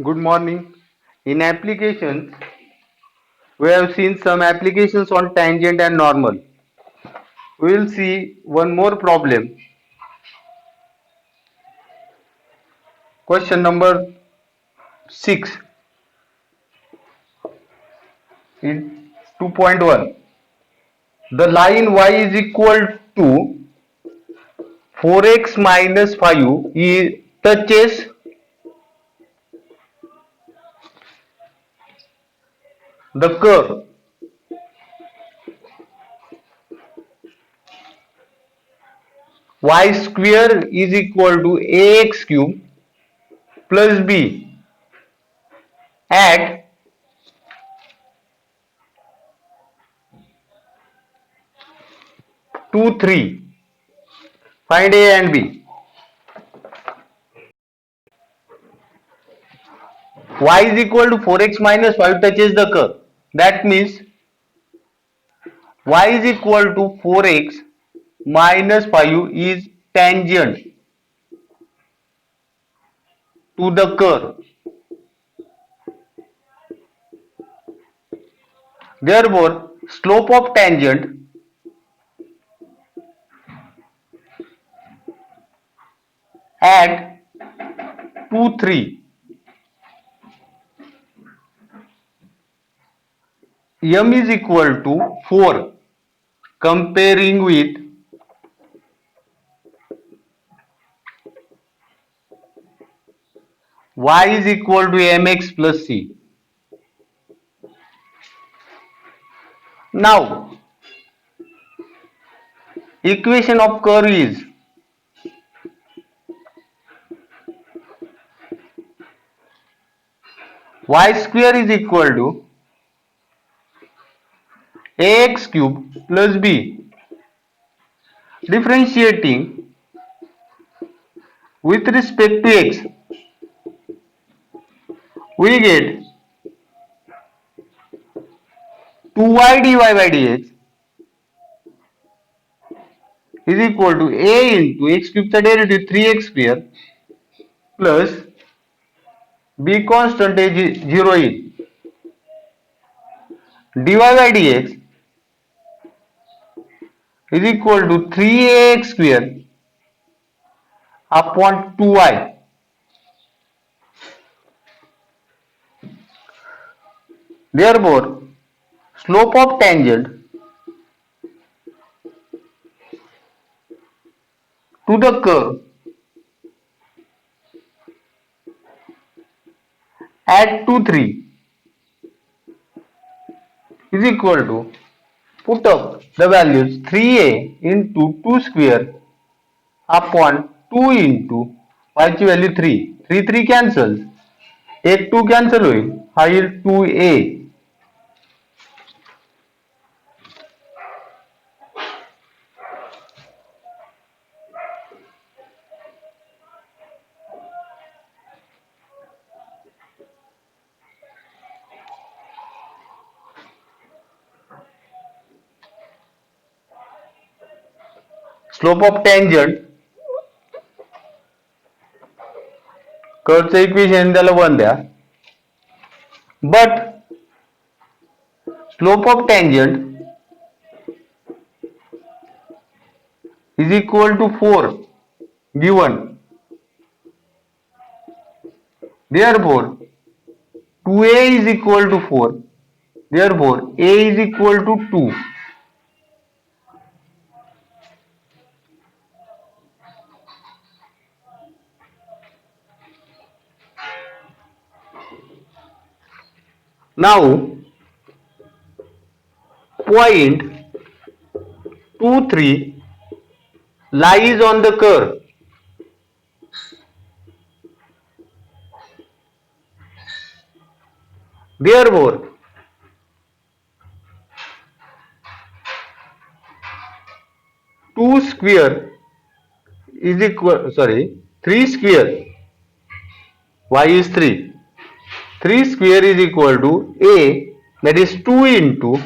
Good morning. In applications, we have seen some applications on tangent and normal. We will see one more problem. Question number 6 in 2.1. The line y is equal to 4x minus 5 touches the curve y square is equal to ax cube plus b at 2, 3. Find a and b. Y is equal to 4x minus 5 touches the curve. That means y is equal to 4x minus 5 is tangent to the curve. Therefore, slope of tangent at 2, 3 m is equal to 4, comparing with y is equal to mx plus c. Now, equation of curve is y square is equal to ax cube plus b. Differentiating with respect to x, we get 2y dy by dx is equal to a into x cube चा derivative 3x square plus b constant is 0 is dy by dx is equal to 3ax square upon 2y. Therefore, slope of tangent to the curve at 2, 3 is equal to, put up the values 3a into 2 square upon 2 into y ची value 3. 3 3 cancels. 1 2 cancel होईल. हा येईल 2a. Slope of tangent कर्वचं equation त्याला 1 द्या. But slope of tangent is equal to 4 given. Therefore, 2a is equal to 4. Therefore, a is equal to 2. Now, point 2, 3 lies on the curve. Therefore, 2 square is equal, 3 square, y is 3. 3 square is equal to a, that is 2 into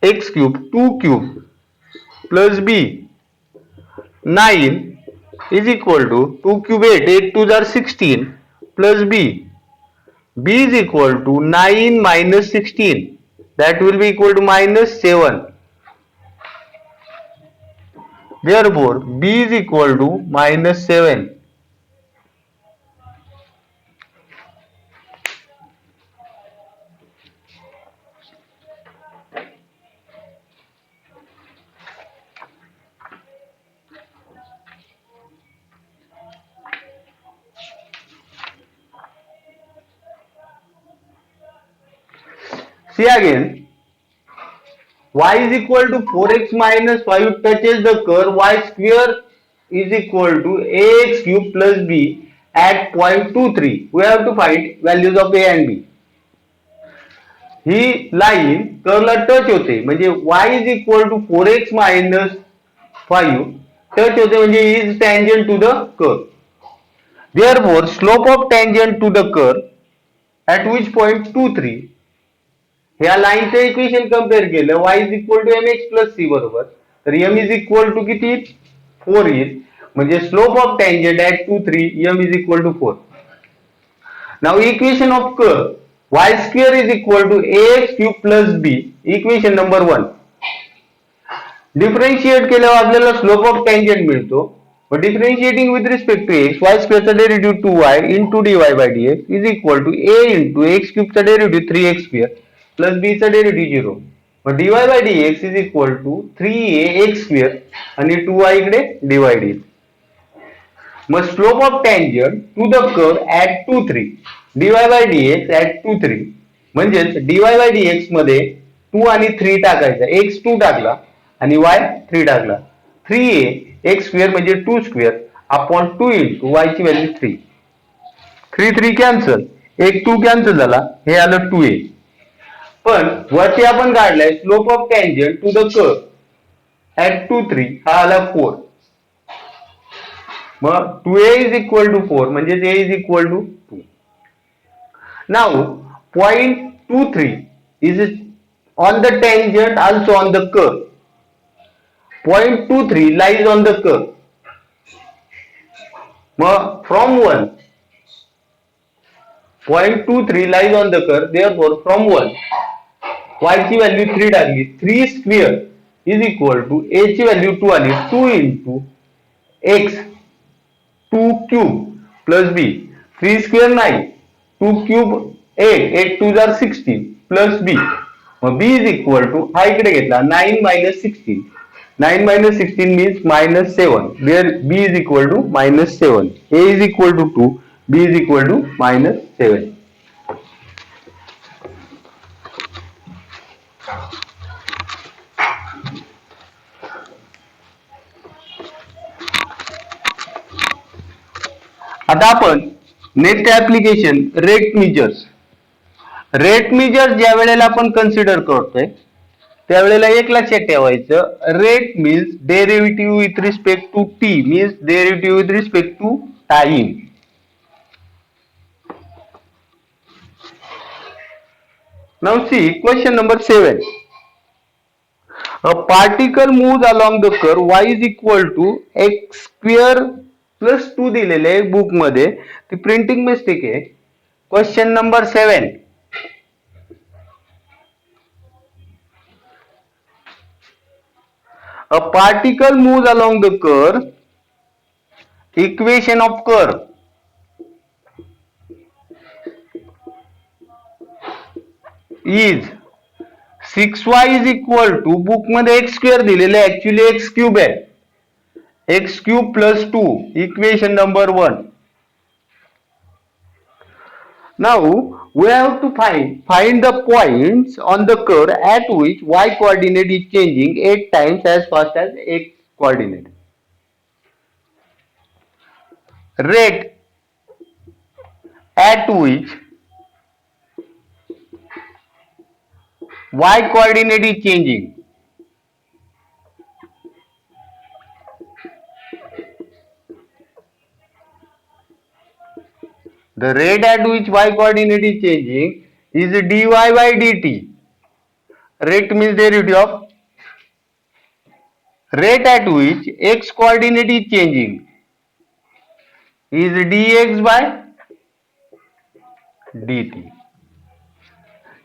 x cube, 2 cube plus b, 9 is equal to 2 cube 8, 8 2s are 16 plus b, b is equal to 9 minus 16, that will be equal to minus 7. Therefore b is equal to minus 7. See again, y is equal to 4x minus 5 touches the curve y square is equal to ax cube plus b at point 23. We have to find values of a and b. ही line कर्वला touch होते म्हणजे y is equal to 4x minus 5 touch होते म्हणजे is tangent to the curve. Therefore slope of tangent to the curve at which point 2 3 ह्या लाईनचं equation compare केलं y is equal to mx plus c बरोबर तर m is equal to किती 4 येईल म्हणजे slope of tangent at 2 3 m is equal to 4. Now equation of curve y square is equal to ax cube plus b equation number 1. Differentiate केल्यावर आपल्याला slope of tangent मिळतो. But differentiating with respect to x, y square चा derivative 2y into dy by dx is equal to a into x cube चा derivative 3x square plus b चा derivative 0. Mug dy by dx is equal to 3a x square आणि 2y इकडे divide येईल. मग slope of tangent to the curve at 2 3 dy by dx at 2 3 म्हणजेच dy by dx मध्ये 2 आणि 3 टाकायचा, x 2 टाकला आणि y 3 टाकला. 3a x स्क्वेअर म्हणजे 2 स्क्वेअर अपॉन 2 इंटू y ची व्हॅल्यू 3. 3 3 कॅन्सल, एक 2 कॅन्सल झाला, हे आलं 2a. पण वरती आपण काढलाय slope of tangent to the curve at 2 3 हा आला 4. मग 2a इज इक्वल टू 4 म्हणजे a is equal to 2. Now point 2 3 is on the tangent also on the curve. Point 2 3 lies on the curve. From 1, point 2 3 lies on the curve. Therefore, from 1, y ची value 3 टाकली. 3 square is equal to a ची value 2 आली. 2 into x 2 cube plus b 3 square 9 2 cube 8 8 2 जार 16 plus b. मग b is equal to हा इकडे घेतला 9 minus 16. 9 minus 16 means minus 7. There b is equal to minus 7. A is equal to 2. B is equal to minus 7. आता आपण next application rate measures. Rate measures ज्या वेळेला आपण consider करतोय त्यावेळेला एक लक्षात ठेवायचं, rate means derivative with respect to T means derivative with respect to time. Now see question number 7. A particle moves along the curve y is equal to x square plus 2 दिलेले आहे book मध्ये, ती printing mistake आहे. Question number 7. A particle moves along the curve. Equation of curve is 6y is equal to book मध्ये x square दिलेले actually x cube आहे. x cube plus 2 equation number 1. Now we have to find the points on the curve at which y coordinate is changing 8 times as fast as x coordinate. Rate at which y coordinate is changing. The rate at which y coordinate is changing is dy by dt. Rate means derivative of. Rate at which x coordinate is changing is dx by dt.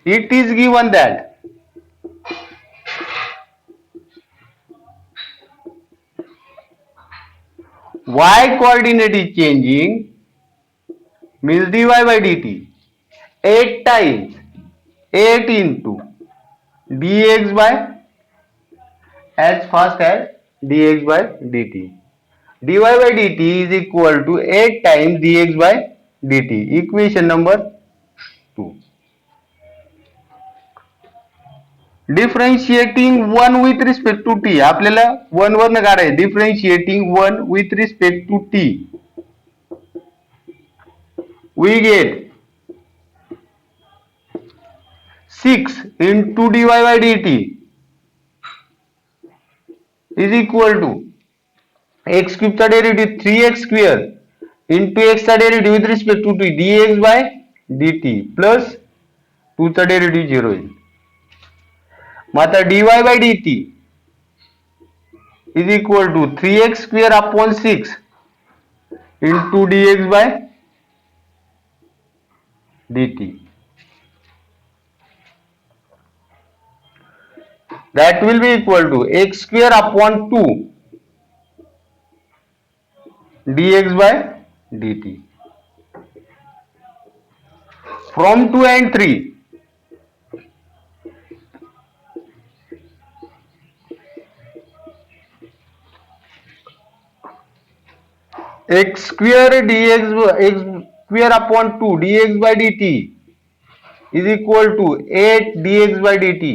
It is given that y coordinate is changing, means dy by dt 8 times 8 into dx by as fast as dx by dt. dy by dt is equal to 8 times dx by dt. Equation number 2. Differentiating 1 with respect to T, आपल्याला 1 वरनं काढायचं. Differentiating 1 with respect to T, we get 6 into dy by dt is equal to x cube चा derivative 3x square into x चा derivative with respect to T dx by dt plus 2 चा derivative 0 येईल. मग आता dy by dt is equal to 3x square upon 6 into dx by dt. That will be equal to x square upon 2 dx by dt. From 2 and 3, x square dx x square upon 2 dx by dt is equal to 8 dx by dt.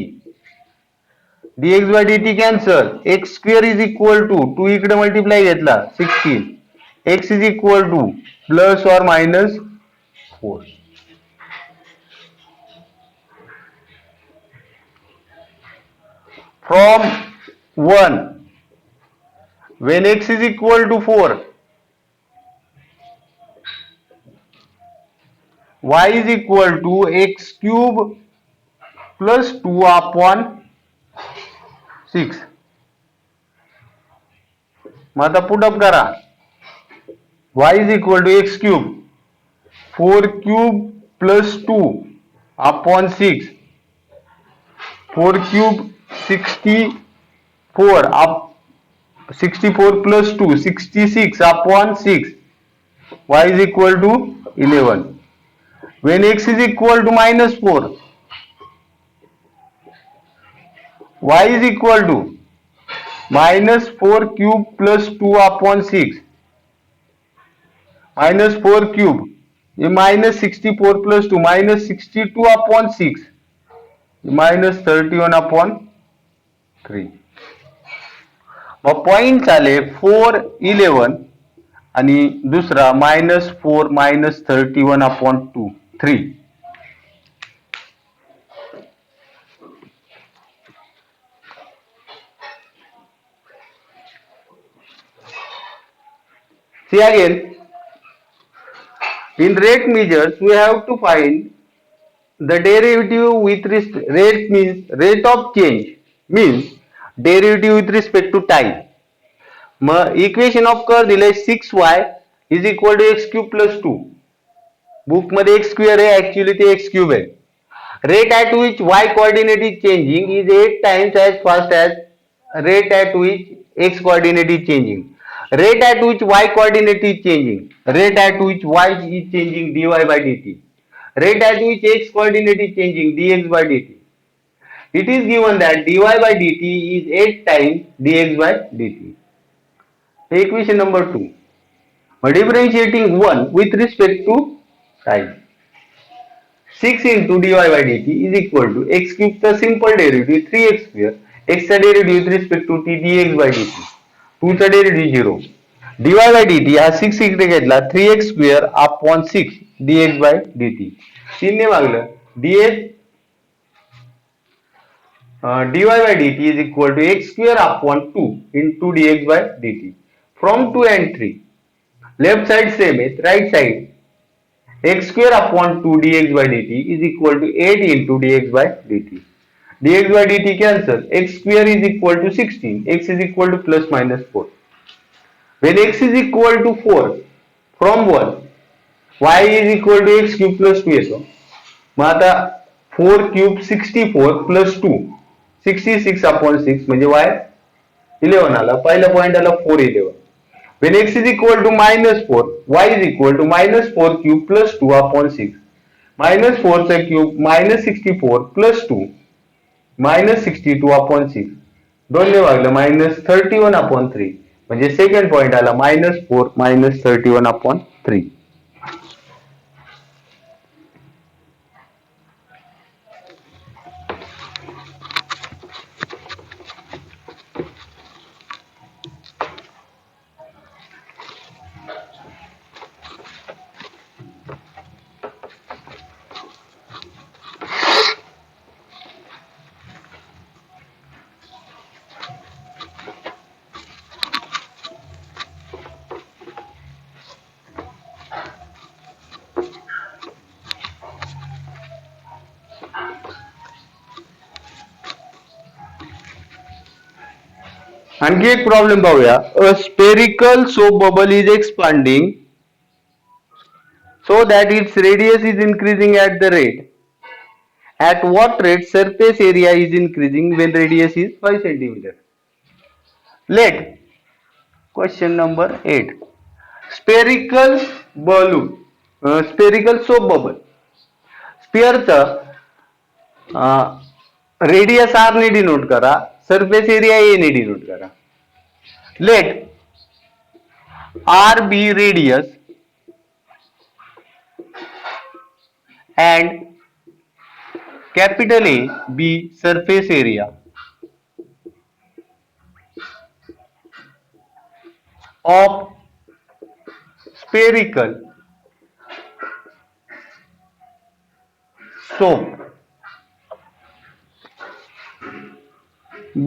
dx by dt cancel, x square is equal to 2 इकडे multiply घेतला 16, x is equal to plus or minus 4. From 1, when x is equal to 4, y is equal to x cube plus 2 upon 6. मग आता put up करा. y is equal to x cube 4 cube plus 2 upon 6, 4 cube 64 up 64 plus 2 66 upon 6, y is equal to 11. When x is equal to minus 4, y is equal to minus 4 cube plus 2 upon 6, minus 4 cube, ये minus 64 plus 2 minus 62 upon 6, minus 31 upon 3. मग point आले 4 11 आणि दुसरा minus 4 minus 31 upon 2 3. See again, in rate measures we have to find the derivative with rate means rate of change means derivative with respect to time. Mug equation of curve दिले 6y is equal to x cube plus 2. Book मध्ये x square आहे, actually ते x cube आहे. Rate at which y coordinate is changing is 8 times as fast as rate at which x coordinate is changing. Rate at which y coordinate is changing, rate at which y is changing dy by dt, rate at which x coordinate is changing dx by dt. It is given that dy by dt is 8 times dx by dt. Equation number 2. Differentiating 1 with respect to time. 6 into dy by dt is equal to x cube the simple derivative 3x square, x चा derivative with respect to t dx by dt, 2 चा derivative 0. dy by dt हा 6 इकडे घेतला 3x square upon 6 dx by dt. 3 ने भागलं dx dy by dt is equal to x square upon 2 into dx by dt. From 2 and 3, left side same है, right side x square upon 2 dx by dt is equal to 8 into dx by dt. dx by dt cancel, x square is equal to 16, x is equal to plus minus 4. When x is equal to 4, from 1, y is equal to x cube plus 2 येतो. मग आता 4 cube 64 plus 2 66/6 म्हणजे y 11 आला. पहिला point आला 411. When x is equal to -4, y is equal to -4 cube plus 2/6. -4 चा cube -64 plus 2 -62/6. दोनने भागलं -31/3 म्हणजे second point आला -4 -31/3. आणखी एक प्रॉब्लेम पाहूया. A spherical soap bubble is expanding so that its radius is increasing at the rate. At what rate surface area is increasing when radius is 5 centimeter? Let question number 8. Spherical balloon, spherical soap bubble. स्पिअरचा radius r ने denote करा, surface area A ने denote करा. Let r be radius and capital A be surface area of spherical soap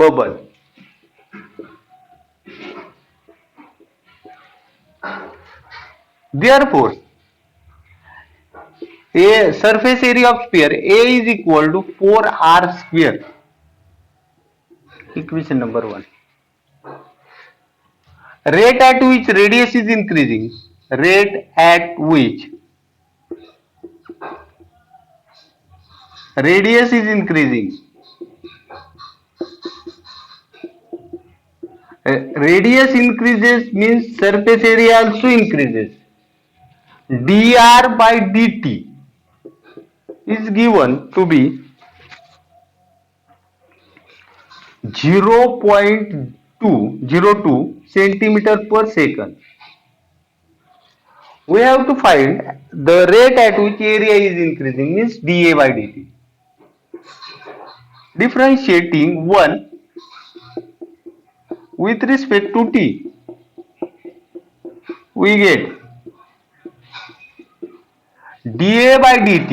bubble. Therefore, a surface area of sphere A is equal to 4r square. Equation number 1. Rate at which radius is increasing. Rate at which radius is increasing. Radius increases means surface area also increases. dr by dt is given to be 0.202 centimeter per second. We have to find the rate at which area is increasing means dA by dt. Differentiating 1 with respect to t, we get dA by dt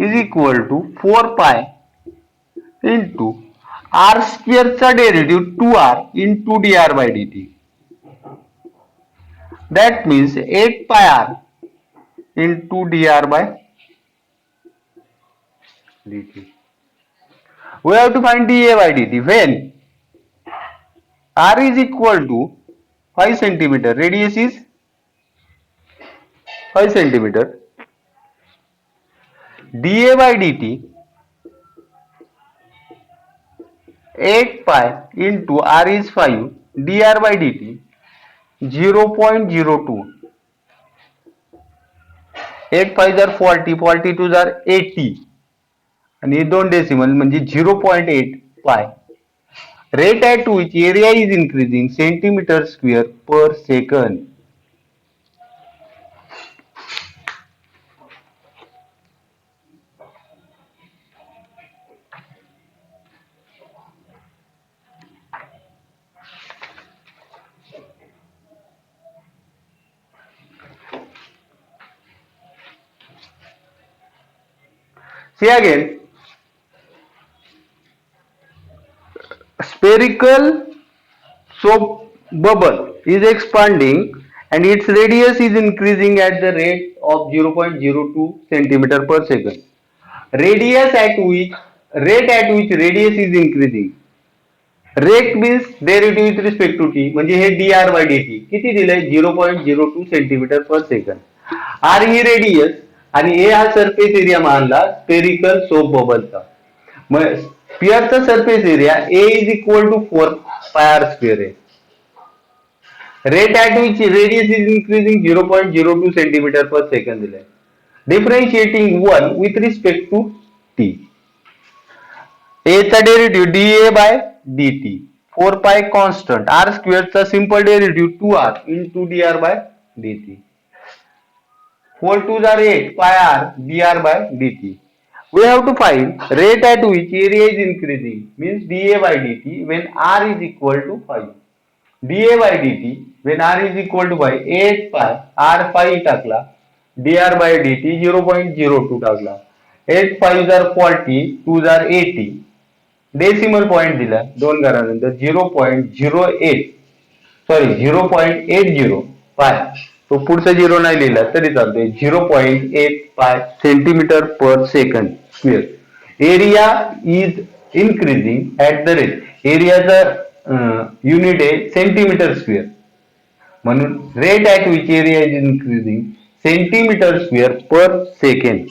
is equal to 4 pi into r square चा derivative 2r into dr by dt. That means 8 pi r into dr by dt. We have to find dA by dt when r is equal to 5 centimeter, radius is 5 centimeter. dA by dt 8 pi into r is 5, dr by dt 0.02. 8 5 are 40, 42 are 80 आणि 2 decimal म्हणजे 0.8 pi. Rate at which area is increasing centimeter square per second. See again, spherical soap bubble is expanding and its radius is increasing at the rate of 0.02 centimeter per second. Rate at which radius is increasing. Rate means derivative with respect to t म्हणजे हे dr by dt किती दिलंय 0.02 centimeter per second. r ही radius आणि A हा surface area मानला spherical soap बबलचा. मग स्पिअरचा surface area A is equal to 4πr² आहे. Rate at which radius is increasing 0.02 centimetre per second दिलाय. Differentiating 1 with respect to t. A चा derivative dA by dt, 4π constant, r स्क्वेअरचा simple derivative 2r into dr by dt. 4 2s are 8 pi r dr by dt. We have to find rate at which area is increasing, means dA by dt when r is equal to 5. dA by dt when r is equal to 5, 8 pi r 5 टाकला, dr by dt 0.02 टाकला. 8 5s are 40, 2s are 80. Decimal point दिला दोन घरानंतर 0.08, sorry 0.80 पाय. तो पुढचा 0 नाही लिहिला तरी चालतोय. 0.8 pi centimetre per second square. Area is increasing at the rate, एरियाचा युनिट आहे सेंटीमीटर स्क्वेअर, म्हणून rate at which area is increasing centimetre square per second.